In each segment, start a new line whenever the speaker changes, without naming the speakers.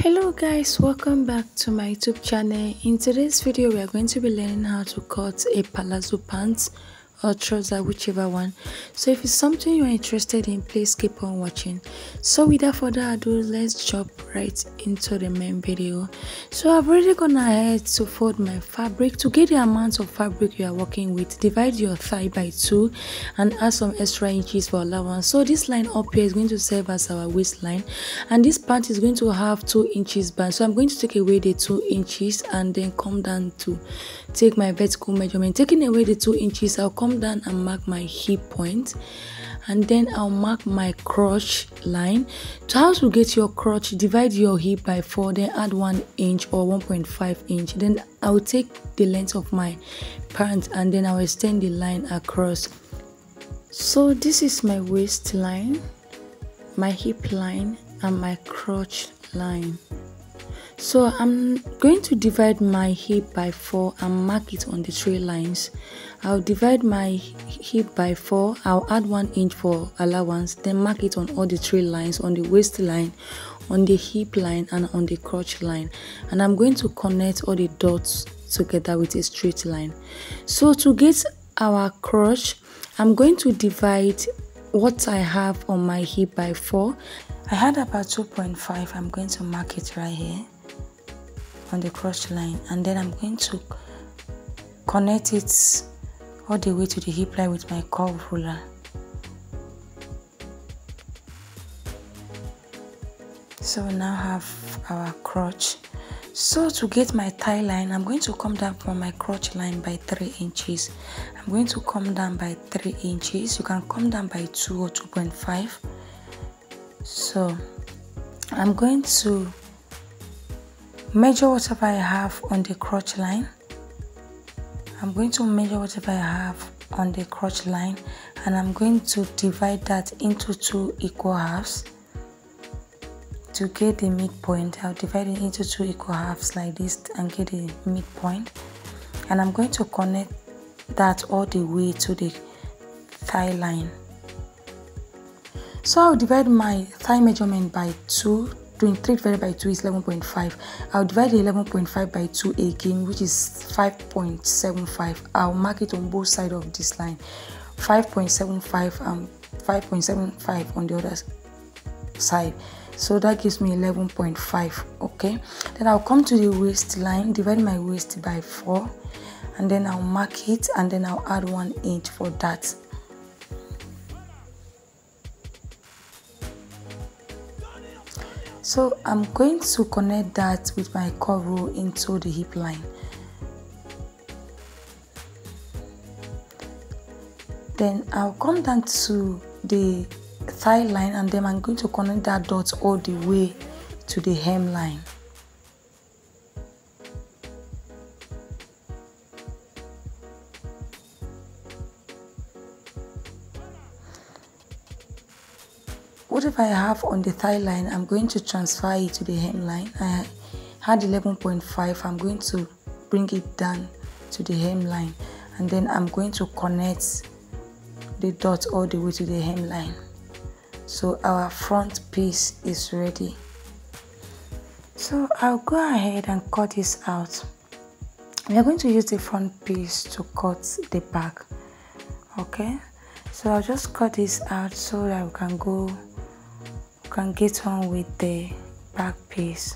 Hello guys, welcome back to my YouTube channel. In today's video we are going to be learning how to cut a palazzo pants or trouser, whichever one. So if it's something you're interested in, please keep on watching. So without further ado, let's jump right into the main video. So I've already gone ahead to fold my fabric. To get the amount of fabric you are working with, divide your thigh by 2 and add some extra inches for allowance. So this line up here is going to serve as our waistline, and this part is going to have 2 inches band. So I'm going to take away the 2 inches and then come down to take my vertical measurement. Taking away the 2 inches, I'll come down and mark my hip point, and then I'll mark my crotch line. So how to get your crotch: divide your hip by 4, then add 1 inch or 1.5 inch. Then I'll take the length of my pant and then I'll extend the line across. So this is my waistline, my hip line and my crotch line. So I'm going to divide my hip by 4 and mark it on the 3 lines. I'll divide my hip by 4, I'll add 1 inch for allowance, then mark it on all the 3 lines, on the waistline, on the hip line and on the crotch line. And I'm going to connect all the dots together with a straight line. So to get our crotch, I'm going to divide what I have on my hip by 4. I had about 2.5. I'm going to mark it right here on the crotch line, and then I'm going to connect it all the way to the hip line with my curve ruler. So we now have our crotch. So to get my thigh line, I'm going to come down from my crotch line by 3 inches. I'm going to come down by 3 inches. You can come down by 2 or 2.5. So I'm going to measure whatever I have on the crotch line. I'm going to measure whatever I have on the crotch line, and I'm going to divide that into 2 equal halves. To get the midpoint, I'll divide it into 2 equal halves like this and get the midpoint. And I'm going to connect that all the way to the thigh line. So I'll divide my thigh measurement by 2. 23 divided by 2 is 11.5. I'll divide the 11.5 by 2 again, which is 5.75. I'll mark it on both sides of this line, 5.75 and 5.75 on the other side. So that gives me 11.5. okay, then I'll come to the waistline, divide my waist by 4, and then I'll mark it, and then I'll add 1 inch for that. So I'm going to connect that with my curve rule into the hip line. Then I'll come down to the thigh line, and then I'm going to connect that dot all the way to the hemline. Whatever I have on the thigh line, I'm going to transfer it to the hemline. I had 11.5. I'm going to bring it down to the hemline, and then I'm going to connect the dot all the way to the hemline. So our front piece is ready. So I'll go ahead and cut this out. We are going to use the front piece to cut the back. Okay, so I'll just cut this out so that we can get on with the back piece.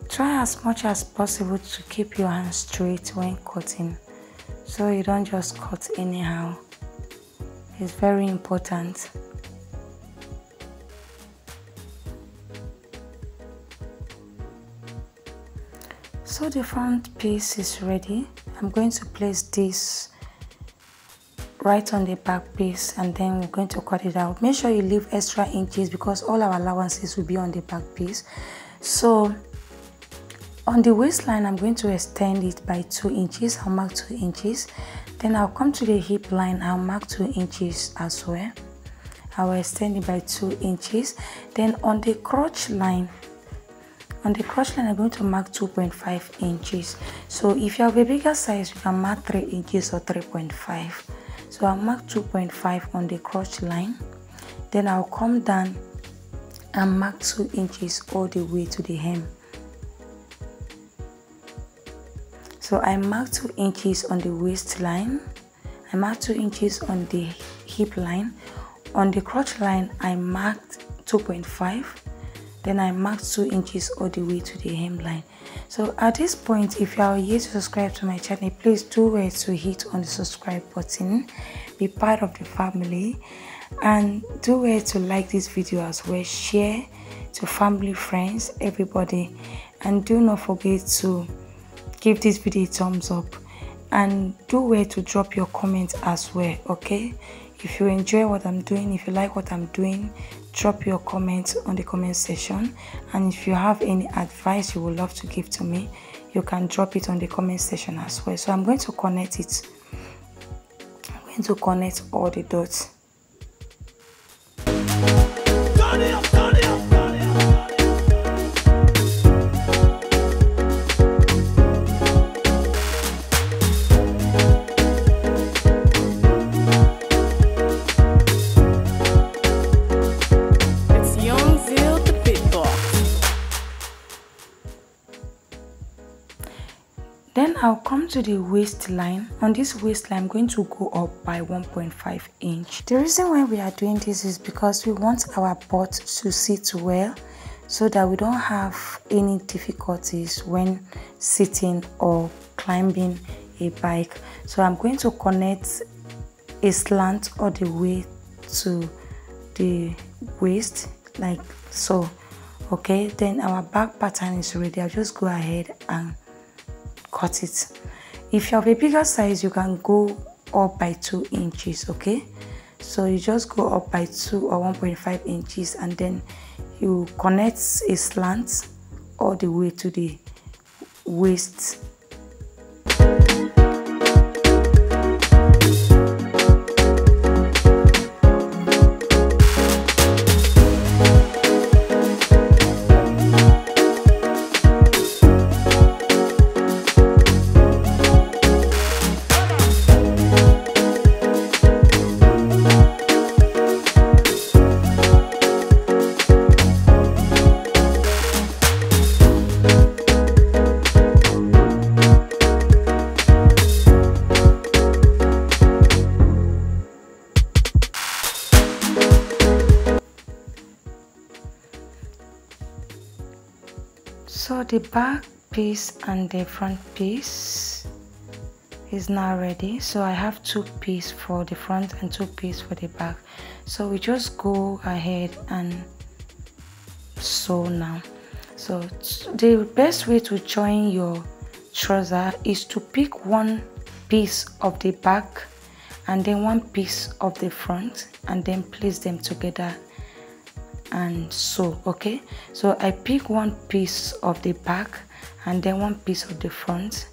Try as much as possible to keep your hands straight when cutting, so you don't just cut anyhow. It's very important. So the front piece is ready. I'm going to place this right on the back piece, and then we're going to cut it out. Make sure you leave extra inches because all our allowances will be on the back piece. So on the waistline, I'm going to extend it by 2 inches. I'll mark 2 inches. Then I'll come to the hip line. I'll mark 2 inches as well. I will extend it by 2 inches. Then on the crotch line, I'm going to mark 2.5 inches. So if you have a bigger size, you can mark 3 inches or 3.5. So I'll mark 2.5 on the crotch line. Then I'll come down and mark 2 inches all the way to the hem. So I mark 2 inches on the waistline. I mark 2 inches on the hip line. On the crotch line, I marked 2.5. Then I marked 2 inches all the way to the hemline. So at this point, if you are yet to subscribe to my channel, please do well to hit on the subscribe button, be part of the family, and do well to like this video as well, share to family, friends, everybody, and do not forget to give this video a thumbs up, and do well to drop your comments as well. Okay, if you enjoy what I'm doing, if you like what I'm doing, drop your comments on the comment section. And if you have any advice you would love to give to me, you can drop it on the comment section as well. So I'm going to connect it. I'm going to connect all the dots. Then I'll come to the waistline. On this waistline, I'm going to go up by 1.5 inch. The reason why we are doing this is because we want our butt to sit well, so that we don't have any difficulties when sitting or climbing a bike. So I'm going to connect a slant all the way to the waist, like so. Okay, then our back pattern is ready. I'll just go ahead and cut it. If you have a bigger size, you can go up by 2 inches. Okay, so you just go up by 2 or 1.5 inches, and then you connect a slant all the way to the waist. So the back piece and the front piece is now ready. So I have 2 pieces for the front and 2 pieces for the back. So we just go ahead and sew now. So the best way to join your trouser is to pick 1 piece of the back and then 1 piece of the front, and then place them together and sew. Okay, so I pick 1 piece of the back and then 1 piece of the front,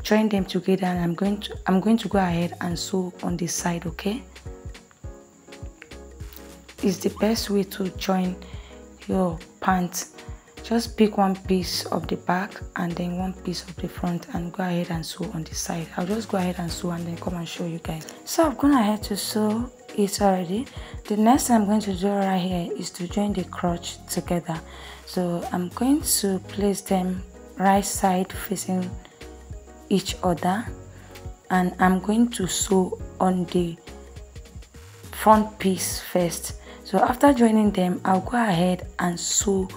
join them together, and I'm going to go ahead and sew on the side. Okay, it's the best way to join your pants. Just pick 1 piece of the back and then 1 piece of the front and go ahead and sew on the side. I'll just go ahead and sew and then come and show you guys. So I've gone ahead to sew it already. The next thing I'm going to do right here is to join the crotch together. So I'm going to place them right side facing each other, and I'm going to sew on the front piece first. So after joining them, I'll go ahead and sew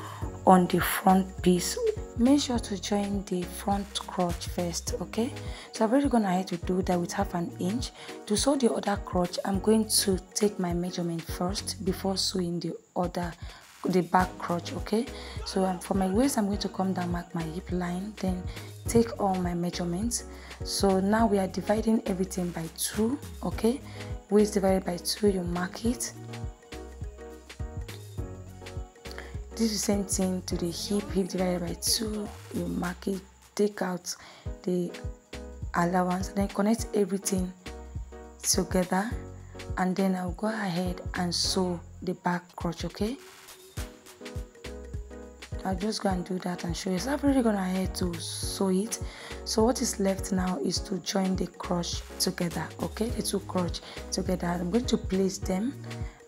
on the front piece. Make sure to join the front crotch first. Okay, so I've already gone ahead to do that with ½ inch. To sew the other crotch, I'm going to take my measurement first before sewing the back crotch. Okay, so for my waist, I'm going to come down, mark my hip line, then take all my measurements. So now we are dividing everything by 2. Okay, waist divided by 2, you mark it. This is the same thing to the hip divided by 2, you mark it, take out the allowance, then connect everything together and then I'll go ahead and sew the back crotch. Okay, I'll just go and do that and show you. So I've already gone ahead to sew it. So what is left now is to join the crotch together. Okay, the two crotch together. I'm going to place them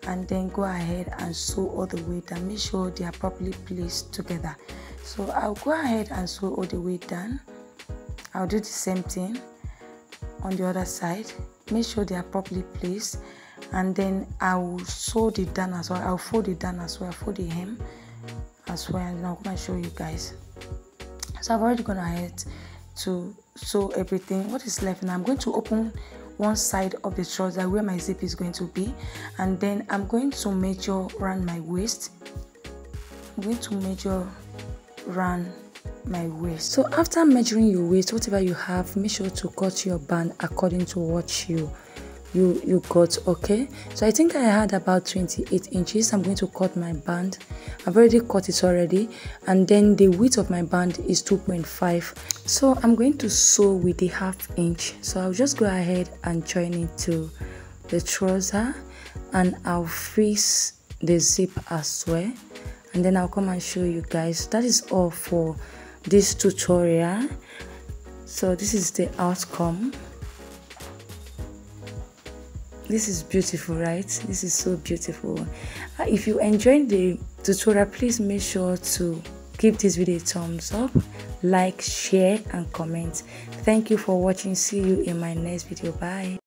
and then go ahead and sew all the way down. Make sure they are properly placed together. So I'll go ahead and sew all the way down. I'll do the same thing on the other side. Make sure they are properly placed, and then I will sew it down as well. I'll fold it down as well. Fold the hem as well, and I'll come and show you guys. So I've already gone ahead to sew everything. What is left now, I'm going to open one side of the trouser where my zip is going to be, and then I'm going to measure around my waist. I'm going to measure around my waist. So after measuring your waist, whatever you have, make sure to cut your band according to what you got. Okay, so I think I had about 28 inches. I'm going to cut my band. I've already cut it already, and then the width of my band is 2.5. so I'm going to sew with the 1/2 inch. So I'll just go ahead and join it to the trouser, and I'll freeze the zip as well, and then I'll come and show you guys. That is all for this tutorial. So this is the outcome. This is beautiful, right? This is so beautiful. If you enjoyed the tutorial, please make sure to give this video a thumbs up, like, share and comment. Thank you for watching. See you in my next video. Bye.